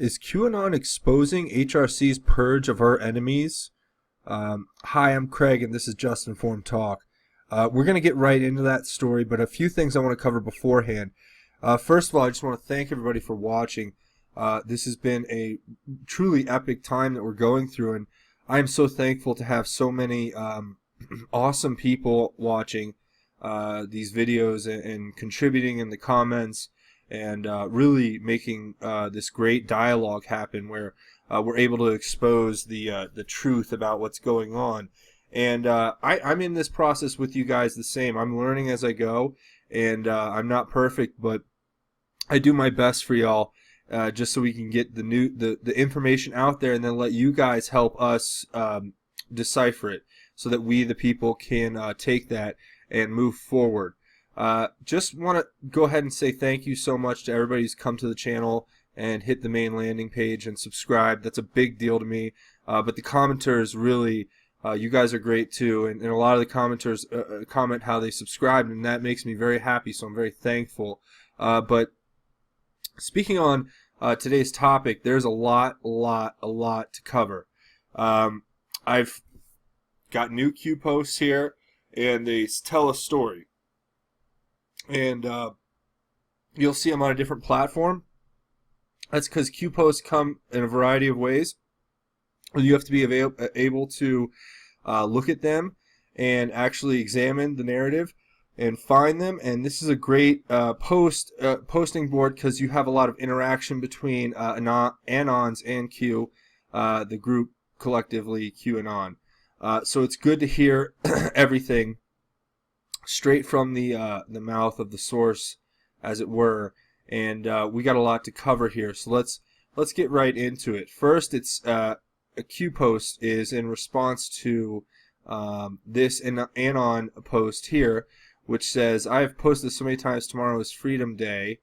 Is QAnon exposing HRC's purge of her enemies? Hi, I'm Craig, and this is Just Informed Talk. We're going to get right into that story, but a few things I want to cover beforehand. First of all, I just want to thank everybody for watching. This has been a truly epic time that we're going through, and I am so thankful to have so many awesome people watching these videos and contributing in the comments, and really making this great dialogue happen where we're able to expose the truth about what's going on. And I'm in this process with you guys the same. I'm learning as I go, and I'm not perfect, but I do my best for y'all, just so we can get the information out there, and then let you guys help us decipher it, so that we the people can take that and move forward. Just want to go ahead and say thank you so much to everybody who's come to the channel and hit the main landing page and subscribe. That's a big deal to me. But the commenters really, you guys are great too, and a lot of the commenters comment how they subscribed, and that makes me very happy, so I'm very thankful. But speaking on today's topic, there's a lot to cover. I've got new Q posts here, and they tell a story. And you'll see them on a different platform. That's because Q posts come in a variety of ways. You have to be able to look at them and actually examine the narrative and find them. And this is a great posting board because you have a lot of interaction between Anons and Q, the group collectively QAnon. So it's good to hear everything straight from the mouth of the source, as it were, and we got a lot to cover here. So let's get right into it. First, it's a Q post is in response to this Anon post here, which says, "I have posted so many times. Tomorrow is Freedom Day."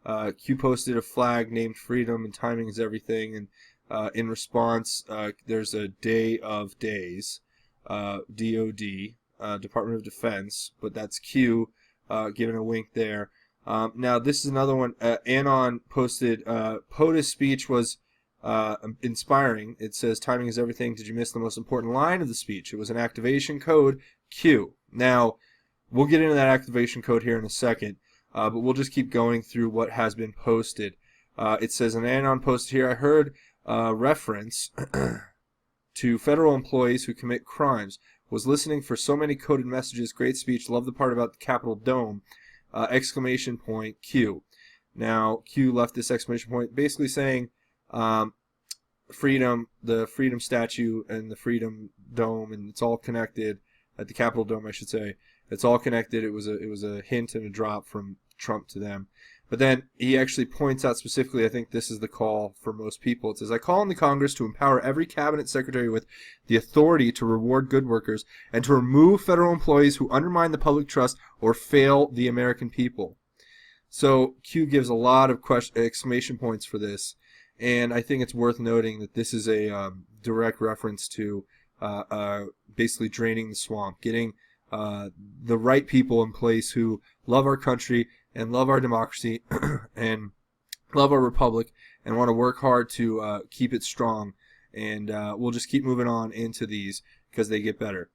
Q posted a flag named Freedom, and timing is everything. And in response, there's a Day of Days, DOD. Department of Defense, but that's Q giving a wink there. Now this is another one. Anon posted, POTUS speech was inspiring. It says, "Timing is everything. Did you miss the most important line of the speech? It was an activation code, Q." Now, we'll get into that activation code here in a second, but we'll just keep going through what has been posted. It says, an Anon post here, "I heard reference to federal employees who commit crimes. Was listening for so many coded messages. Great speech. Love the part about the Capitol Dome. Exclamation point, Q." Now, Q left this exclamation point basically saying freedom, the freedom statue and the freedom dome, and it's all connected. At the Capitol Dome, I should say. It's all connected. It was a hint and a drop from Trump to them. But then he actually points out specifically, I think this is the call for most people. It says, "I call on the Congress to empower every cabinet secretary with the authority to reward good workers and to remove federal employees who undermine the public trust or fail the American people." So Q gives a lot of exclamation points for this, and I think it's worth noting that this is a direct reference to basically draining the swamp, getting the right people in place who love our country and love our democracy and love our republic and want to work hard to keep it strong. And we'll just keep moving on into these because they get better.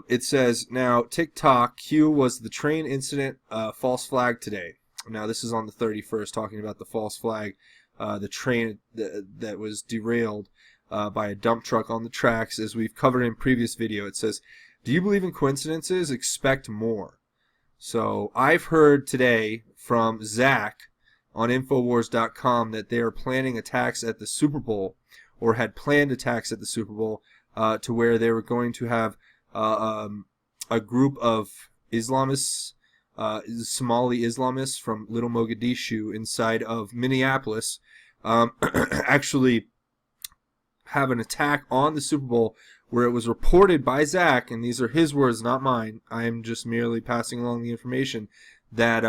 It says, now, TikTok, Q was the train incident false flag today. Now, this is on the 31st, talking about the false flag, the train that was derailed by a dump truck on the tracks, as we've covered in previous video. It says, "Do you believe in coincidences? Expect more." So I've heard today from Zach on Infowars.com that they are planning attacks at the Super Bowl, or had planned attacks at the Super Bowl, to where they were going to have a group of Islamists, Somali Islamists from Little Mogadishu inside of Minneapolis, actually have an attack on the Super Bowl, where it was reported by Zach, and these are his words, not mine. I am just merely passing along the information, that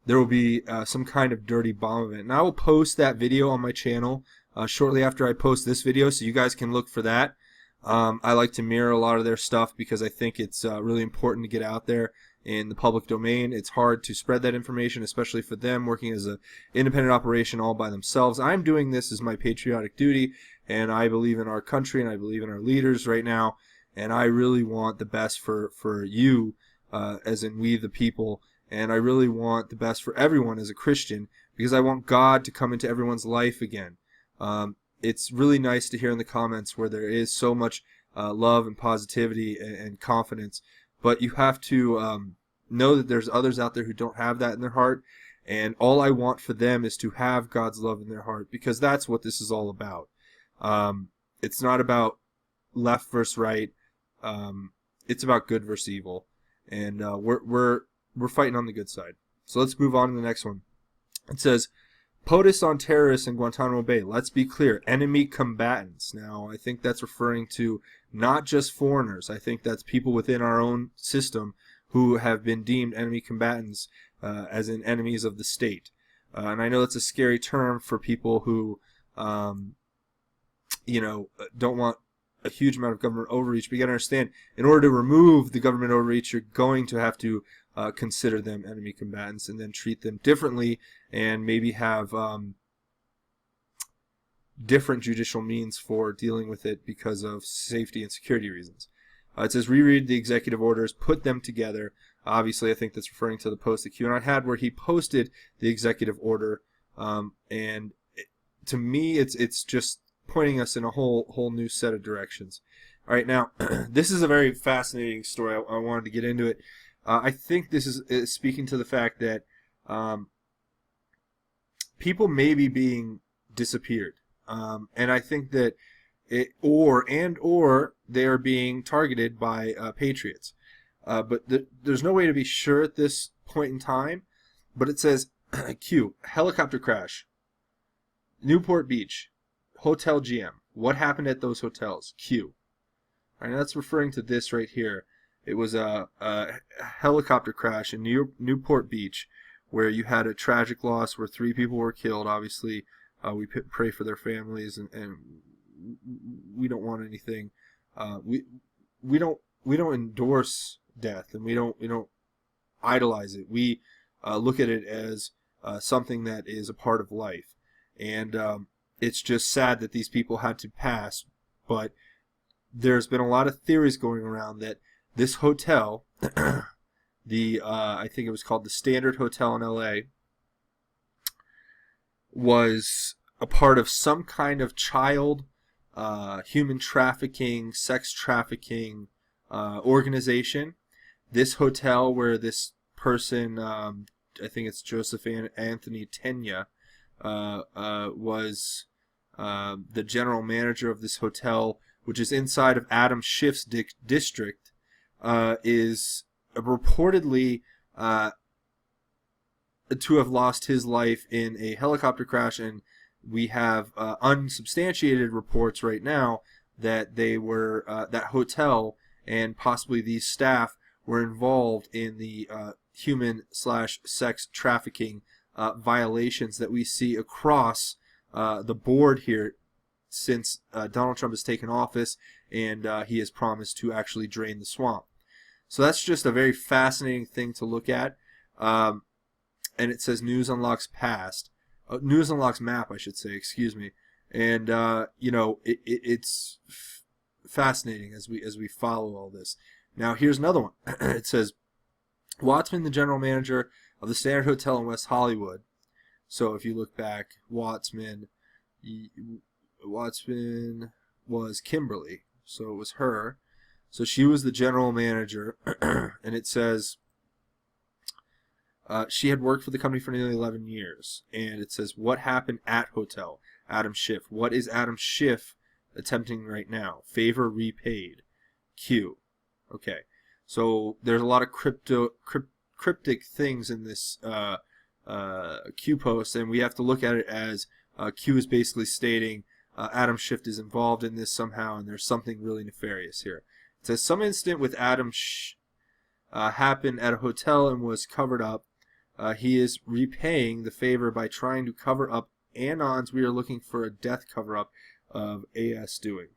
there will be some kind of dirty bomb event. And I will post that video on my channel shortly after I post this video, so you guys can look for that. I like to mirror a lot of their stuff because I think it's really important to get out there in the public domain. It's hard to spread that information, especially for them working as an independent operation all by themselves. I'm doing this as my patriotic duty, and I believe in our country, and I believe in our leaders right now, and I really want the best for you, as in we the people, and I really want the best for everyone as a Christian, because I want God to come into everyone's life again. It's really nice to hear in the comments where there is so much love and positivity and confidence, but you have to know that there's others out there who don't have that in their heart, and all I want for them is to have God's love in their heart, because that's what this is all about. It's not about left versus right. It's about good versus evil, and we're fighting on the good side. So let's move on to the next one. It says, POTUS on terrorists in Guantanamo Bay. Let's be clear, enemy combatants. Now, I think that's referring to not just foreigners. I think that's people within our own system who have been deemed enemy combatants, as in enemies of the state. And I know that's a scary term for people who, don't want a huge amount of government overreach. But you got to understand, in order to remove the government overreach, you're going to have to consider them enemy combatants and then treat them differently, and maybe have different judicial means for dealing with it because of safety and security reasons. It says, reread the executive orders, put them together. Obviously, I think that's referring to the post that QAnon had where he posted the executive order. To me, it's just pointing us in a whole new set of directions. All right, now, this is a very fascinating story. I wanted to get into it. I think this is speaking to the fact that people may be being disappeared. And I think that or they are being targeted by patriots. But there's no way to be sure at this point in time. But it says, Q, helicopter crash, Newport Beach, Hotel GM. What happened at those hotels? Q. All right, that's referring to this right here. It was a helicopter crash in Newport Beach where you had a tragic loss where 3 people were killed. Obviously, we pray for their families, and we don't want anything. We don't endorse death, and we don't idolize it. We look at it as something that is a part of life, and it's just sad that these people had to pass. But there's been a lot of theories going around that this hotel, I think it was called the Standard Hotel in LA, was a part of some kind of child human trafficking, sex trafficking organization. This hotel where this person, I think it's Joseph Anthony Tenya, was the general manager of this hotel, which is inside of Adam Schiff's district, is reportedly to have lost his life in a helicopter crash, and we have unsubstantiated reports right now that they were that hotel and possibly these staff were involved in the human/sex trafficking violations that we see across the board here since Donald Trump has taken office, and he has promised to actually drain the swamp. So that's just a very fascinating thing to look at. And it says News Unlocks Past. News Unlocks Map, I should say, excuse me. And, it's fascinating as we follow all this. Now, here's another one. It says, Wattsman, the general manager of the Standard Hotel in West Hollywood. So if you look back, Wattsman was Kimberly. So it was her. So she was the general manager. And it says she had worked for the company for nearly 11 years. And it says, what happened at hotel? Adam Schiff. What is Adam Schiff attempting right now? Favor repaid. Q. Okay. So there's a lot of cryptic things in this Q post, and we have to look at it as Q is basically stating Adam Schiff is involved in this somehow, and there's something really nefarious here. It says some incident with Adam happened at a hotel and was covered up. He is repaying the favor by trying to cover up Anon's. We are looking for a death cover-up of AS doing.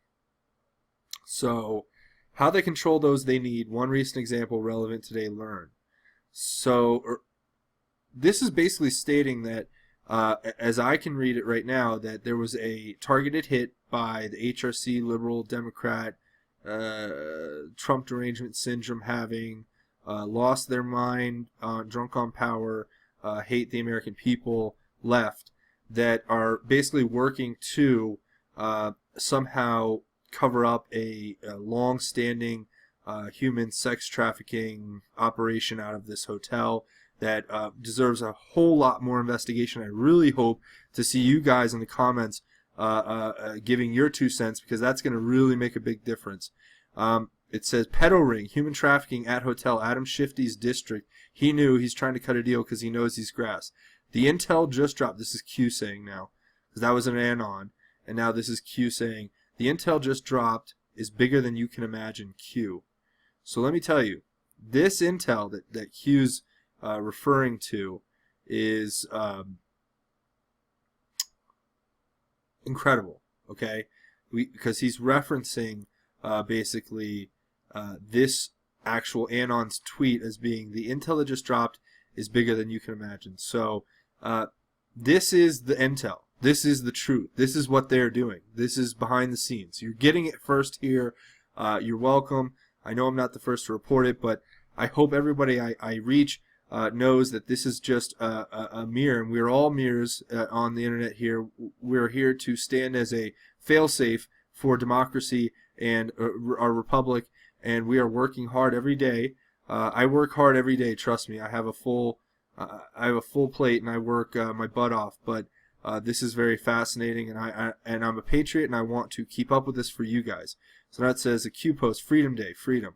So, how they control those they need. One recent example relevant today, learn. So this is basically stating that, as I can read it right now, that there was a targeted hit by the HRC, liberal Democrat, Trump derangement syndrome having, lost their mind, drunk on power, hate the American people, left, that are basically working to somehow cover up a long-standing human sex trafficking operation out of this hotel that deserves a whole lot more investigation. I really hope to see you guys in the comments giving your 2 cents, because that's going to really make a big difference. It says, pedo ring, human trafficking at hotel, Adam Shifty's district. He knew, he's trying to cut a deal because he knows he's grass. The intel just dropped. This is Q saying now, because that was an Anon, and now this is Q saying, the intel just dropped is bigger than you can imagine, Q. So let me tell you, this intel that Q's referring to is incredible, okay? Because he's referencing basically this actual Anon's tweet as being, the intel that just dropped is bigger than you can imagine. So this is the intel. This is the truth. This is what they're doing. This is behind the scenes. You're getting it first here. You're welcome. I know I'm not the first to report it, but I hope everybody I reach knows that this is just a mirror, and we're all mirrors on the internet here. We're here to stand as a failsafe for democracy and our republic, and we are working hard every day. I work hard every day. Trust me. I have a full plate, and I work my butt off. But this is very fascinating, and I'm a patriot, and I want to keep up with this for you guys. So now it says a Q post, Freedom Day, freedom,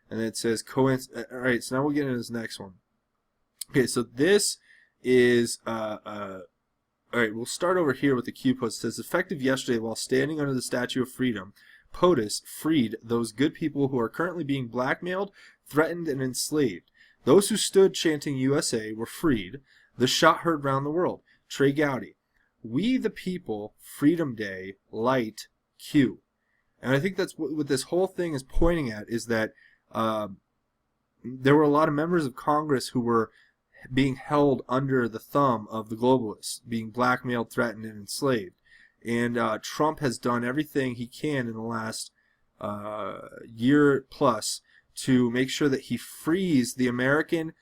and then it says all right. So now we'll get into this next one. Okay, so this is all right. We'll start over here with the Q post. It says, effective yesterday, while standing under the Statue of Freedom, POTUS freed those good people who are currently being blackmailed, threatened, and enslaved. Those who stood chanting USA were freed. The shot heard round the world. Trey Gowdy. We the people, Freedom Day, light Q. And I think that's what this whole thing is pointing at, is that there were a lot of members of Congress who were being held under the thumb of the globalists, being blackmailed, threatened, and enslaved. And Trump has done everything he can in the last year plus to make sure that he frees the American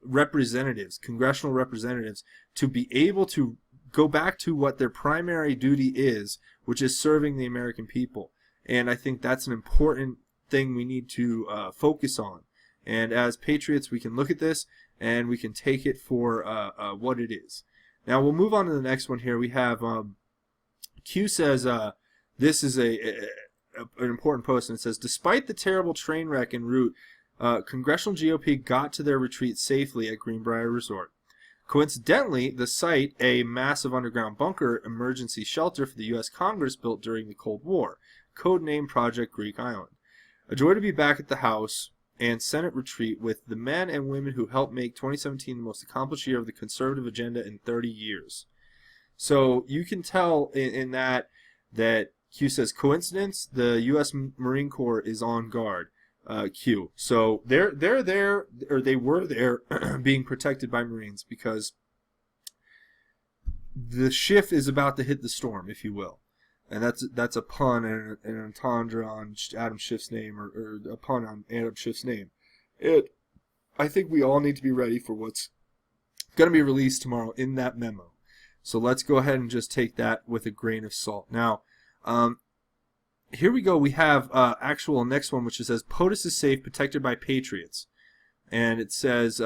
representatives, congressional representatives, to be able to go back to what their primary duty is, which is serving the American people. And I think that's an important thing we need to focus on. And as patriots, we can look at this and we can take it for what it is. Now we'll move on to the next one here. We have Q says this is an important post, and it says, despite the terrible train wreck en route, congressional GOP got to their retreat safely at Greenbrier Resort. Coincidentally, the site, a massive underground bunker emergency shelter for the U.S. Congress built during the Cold War, codenamed Project Greek Island. A joy to be back at the House and Senate retreat with the men and women who helped make 2017 the most accomplished year of the conservative agenda in 30 years. So you can tell in that Q says, coincidence, the U.S. Marine Corps is on guard. Q. So they're there, or they were there, being protected by Marines, because the ship is about to hit the storm, if you will. And that's a pun and an entendre on Adam Schiff's name, or a pun on Adam Schiff's name. I think we all need to be ready for what's going to be released tomorrow in that memo. So let's go ahead and just take that with a grain of salt. Now, here we go. We have actual next one, which says, POTUS is safe, protected by patriots. And it says,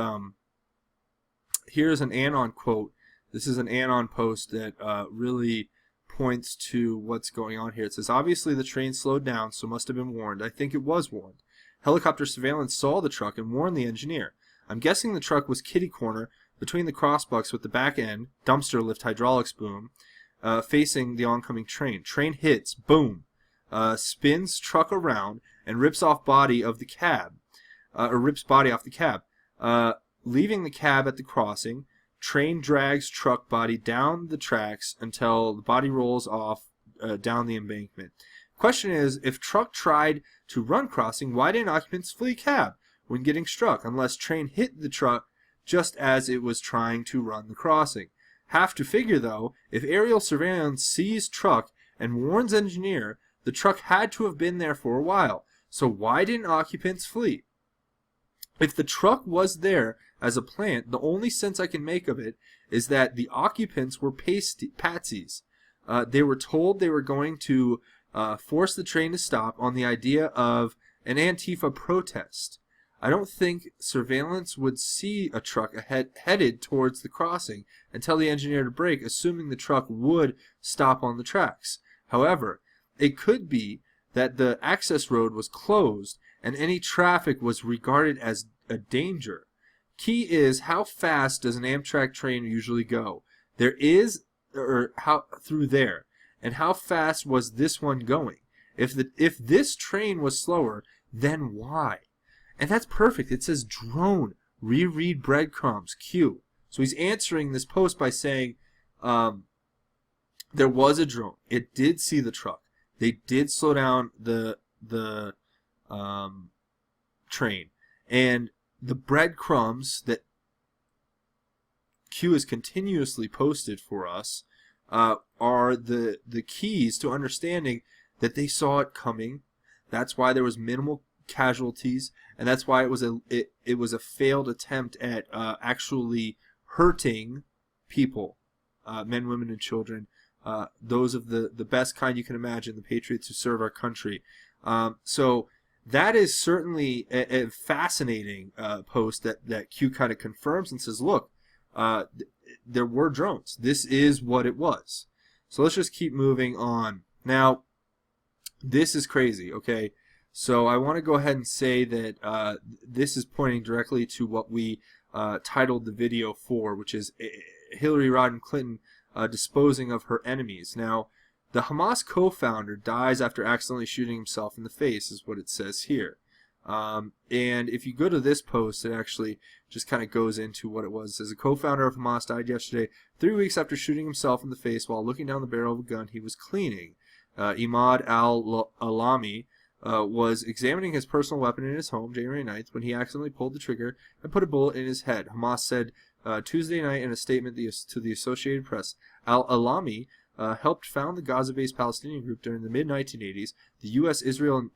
here's an Anon quote. This is an Anon post that really points to what's going on here. It says, obviously the train slowed down, so must have been warned. I think it was warned. Helicopter surveillance saw the truck and warned the engineer. I'm guessing the truck was kitty corner between the crossbucks with the back end, dumpster lift hydraulics boom, facing the oncoming train. Train hits, boom. Spins truck around and rips off body of the cab, rips body off the cab, leaving the cab at the crossing. Train drags truck body down the tracks until the body rolls off down the embankment. Question is, if truck tried to run crossing, why didn't occupants flee cab? when getting struck, unless train hit the truck just as it was trying to run the crossing. Have to figure, though, if aerial surveillance sees truck and warns engineer, the truck had to have been there for a while. So why didn't occupants flee? If the truck was there as a plant, the only sense I can make of it is that the occupants were patsies. They were told they were going to force the train to stop on the idea of an Antifa protest. I don't think surveillance would see a truck headed towards the crossing and tell the engineer to brake, assuming the truck would stop on the tracks. However, it could be that the access road was closed and any traffic was regarded as a danger. Key is, how fast does an Amtrak train usually go? Through there, and how fast was this one going? If this train was slower, then why? And that's perfect. It says drone, reread breadcrumbs, Q. So he's answering this post by saying there was a drone. It did see the truck. They did slow down the train. And the breadcrumbs that Q has continuously posted for us are the keys to understanding that they saw it coming. That's why there was minimal casualties, and that's why it was a failed attempt at actually hurting people, men, women, and children, those of the best kind you can imagine, the patriots who serve our country. So that is certainly a fascinating post that Q kind of confirms and says, look, there were drones. This is what it was. So let's just keep moving on. Now, this is crazy, okay? So I want to go ahead and say that this is pointing directly to what we titled the video for, which is Hillary Rodham Clinton disposing of her enemies. Now, the Hamas co-founder dies after accidentally shooting himself in the face, is what it says here. And if you go to this post, it actually just kind of goes into what it was. It says, a co-founder of Hamas died yesterday, 3 weeks after shooting himself in the face while looking down the barrel of a gun he was cleaning. Imad al-Alami was examining his personal weapon in his home January 9th when he accidentally pulled the trigger and put a bullet in his head, Hamas said Tuesday night in a statement to the Associated Press. Al-Alami helped found the Gaza-based Palestinian group during the mid-1980s. The U.S., Israel,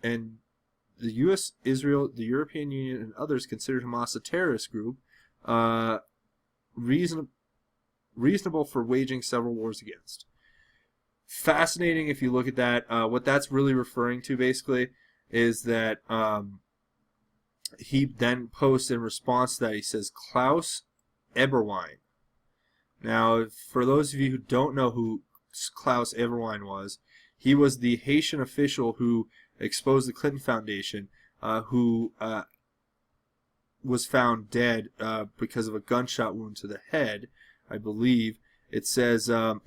the European Union, and others considered Hamas a terrorist group, reasonable for waging several wars against. Fascinating if you look at that. What that's really referring to, basically, is that he then posts in response to that, he says, Klaus Eberwein. Now, for those of you who don't know who Klaus Eberwein was, he was the Haitian official who exposed the Clinton Foundation, who was found dead because of a gunshot wound to the head, I believe. It says, the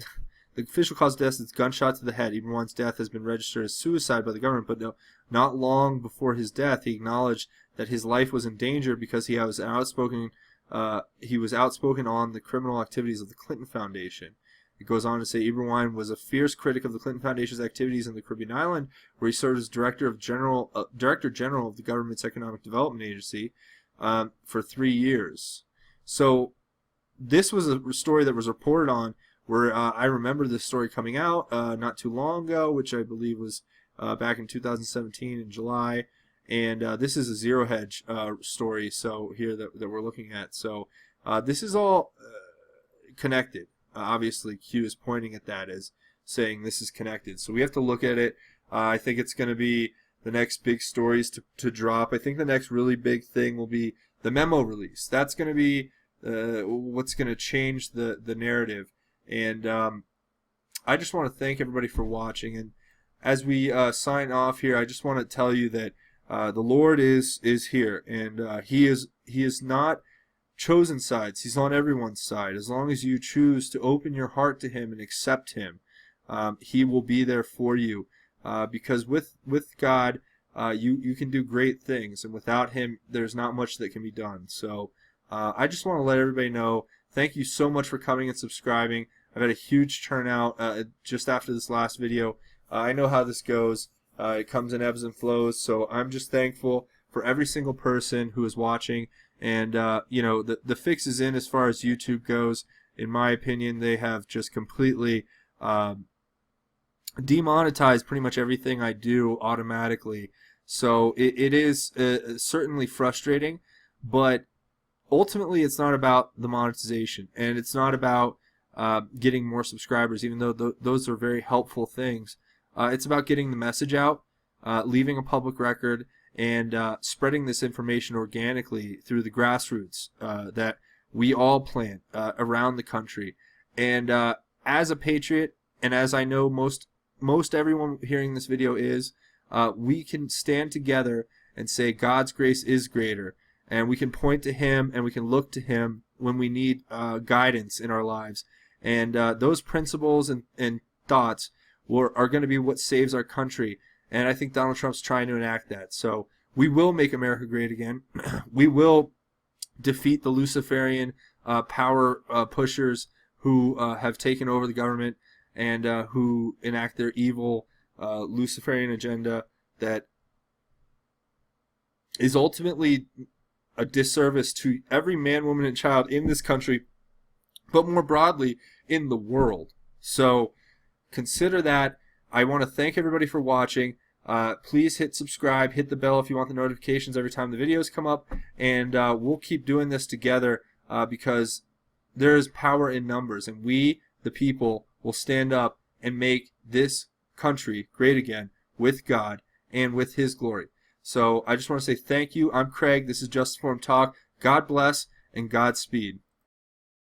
official cause of death is gunshot to the head. Eberwein's death has been registered as suicide by the government, but not long before his death, he acknowledged that his life was in danger because he was outspoken on the criminal activities of the Clinton Foundation. It goes on to say Eberwein was a fierce critic of the Clinton Foundation's activities in the Caribbean island, where he served as Director General of the government's Economic Development Agency for 3 years. So this was a story that was reported on where I remember this story coming out not too long ago, which I believe was back in 2017 in July. And this is a Zero Hedge story so here that we're looking at. So this is all connected. Obviously, Q is pointing at that as saying this is connected. So we have to look at it. I think it's going to be the next big stories to drop. I think the next really big thing will be the memo release. That's going to be what's going to change the narrative. And I just want to thank everybody for watching. And as we sign off here, I just want to tell you that the Lord is here, and He is not chosen sides. He's on everyone's side. As long as you choose to open your heart to Him and accept Him, He will be there for you. Because with God, you can do great things, and without Him, there's not much that can be done. So I just want to let everybody know, thank you so much for coming and subscribing. I've had a huge turnout just after this last video. I know how this goes. It comes in ebbs and flows, so I'm just thankful for for every single person who is watching. And, the fix is in as far as YouTube goes. In my opinion, they have just completely demonetized pretty much everything I do automatically. So it is certainly frustrating, but ultimately it's not about the monetization, and it's not about getting more subscribers, even though those are very helpful things. It's about getting the message out, leaving a public record, and spreading this information organically through the grassroots that we all plant around the country. And as a patriot, and as I know most everyone hearing this video is, we can stand together and say God's grace is greater, and we can point to Him and we can look to Him when we need guidance in our lives. And those principles and thoughts are going to be what saves our country. And I think Donald Trump's trying to enact that. So we will make America great again. We will defeat the Luciferian power pushers who have taken over the government and who enact their evil Luciferian agenda that is ultimately a disservice to every man, woman, and child in this country, but more broadly in the world. So consider that. I want to thank everybody for watching. Please hit subscribe, hit the bell if you want the notifications every time the videos come up, and we'll keep doing this together because there is power in numbers, and we, the people, will stand up and make this country great again with God and with His glory. So I just want to say thank you. I'm Craig. This is Just Informed Talk. God bless and Godspeed.